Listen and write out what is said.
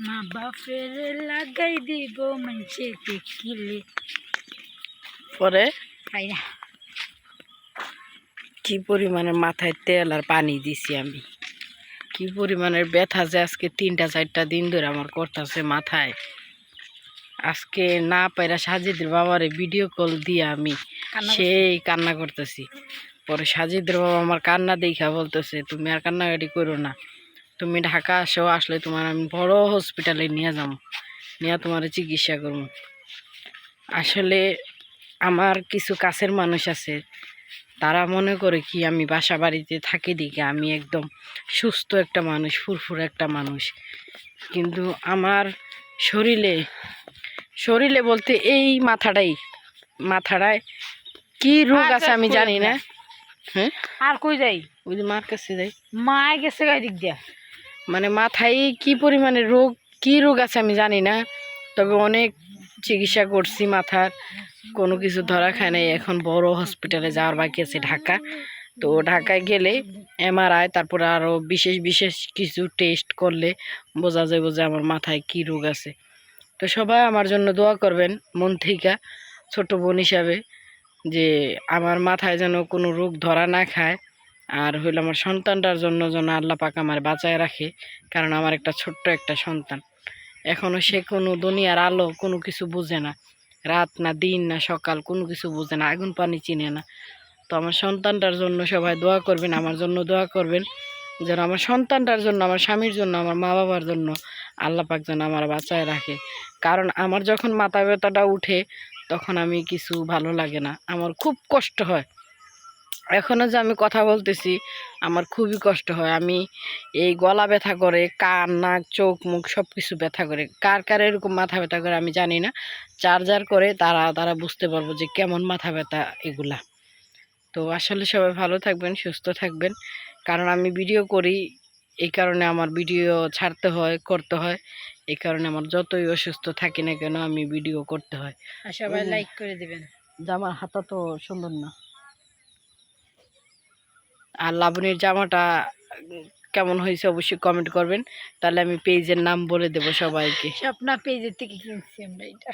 মা বাপের লাগাই দিব মানছে দেখিলে পরে তাই না। কি পরিমাণের মাথায় তেল আর পানি দিছি আমি, কি পরিমাণের ব্যথা যে আজকে 3-4 দিন ধরে আমার করতেছে মাথায়। আজকে না পাইরা সাজিদের বাবারে ভিডিও কল দিয়ে আমি সেই কান্না করতেছি। পরে সাজিদের বাবা আমার কান্না দেখা বলতেছে, তুমি আর কান্নাকাটি করো না, তুমি ঢাকা আসো, আসলে তোমার আমি বড় হসপিটালে নিয়ে যাবো, নিয়ে তোমার চিকিৎসা করবো। আসলে আমার কিছু কাছের মানুষ আছে, তারা মনে করে কি আমি বাসা বাড়িতে থাকি দিকে আমি একদম সুস্থ একটা মানুষ, ফুরফুরে একটা মানুষ। কিন্তু আমার শরীরে বলতে এই মাথাটায় কি রোগ আছে আমি জানি না। হ্যাঁ, আর কই যাই? ওই যে মার কাছে যাই, মা গেছে গাই দিক দিয়া। মানে মাথায় কি পরিমাণে রোগ, কি রোগ আছে আমি জানি না। তবে অনেক চিকিৎসা করছি, মাথার কোনো কিছু ধরা খায় নাই। এখন বড় হসপিটালে যাওয়ার বাকি আছে, ঢাকা। তো ঢাকায় গেলে MRI, তারপরে আরও বিশেষ কিছু টেস্ট করলে বোঝা যাবে যে আমার মাথায় কি রোগ আছে। তো সবাই আমার জন্য দোয়া করবেন মন থেকে, ছোট বোন হিসাবে, যে আমার মাথায় যেন কোনো রোগ ধরা না খায়। আর হইলো আমার সন্তানটার জন্য যেন আল্লাহ পাক আমার বাঁচায় রাখে, কারণ আমার একটা ছোট্ট একটা সন্তান, এখনও সে কোনো দুনিয়ার আলো কোনো কিছু বুঝে না, রাত না দিন না সকাল কোনো কিছু বুঝে না, আগুন পানি চিনে না। তো আমার সন্তানটার জন্য সবাই দোয়া করবেন, আমার জন্য দোয়া করবেন, যেন আমার সন্তানটার জন্য, আমার স্বামীর জন্য, আমার মা বাবার জন্য আল্লাহ পাক যেন আমার বাঁচায় রাখে। কারণ আমার যখন মাথা ব্যথাটা উঠে তখন আমি কিছু ভালো লাগে না, আমার খুব কষ্ট হয়। এখনও যে আমি কথা বলতেছি আমার খুবই কষ্ট হয়। আমি এই গলা ব্যথা করে, কান নাক চোখ মুখ সব কিছু ব্যথা করে। কার কার এরকম মাথা ব্যথা করে আমি জানি না, চার্জার করে তারা বুঝতে পারবো যে কেমন মাথা ব্যথা এগুলা। তো আসলে সবাই ভালো থাকবেন, সুস্থ থাকবেন। কারণ আমি ভিডিও করি, এই কারণে আমার ভিডিও ছাড়তে হয়, করতে হয়। এই কারণে আমার যতই অসুস্থ থাকি না কেন আমি ভিডিও করতে হয়। আর সবাই লাইক করে দিবেন। জামার হাতা তো সুন্দর না। আর লাবণীর জামাটা কেমন হয়েছে অবশ্যই কমেন্ট করবেন, তাহলে আমি পেজের নাম বলে দেব সবাইকে। স্বপ্না পেজের থেকে কিনছি আমরা এটা।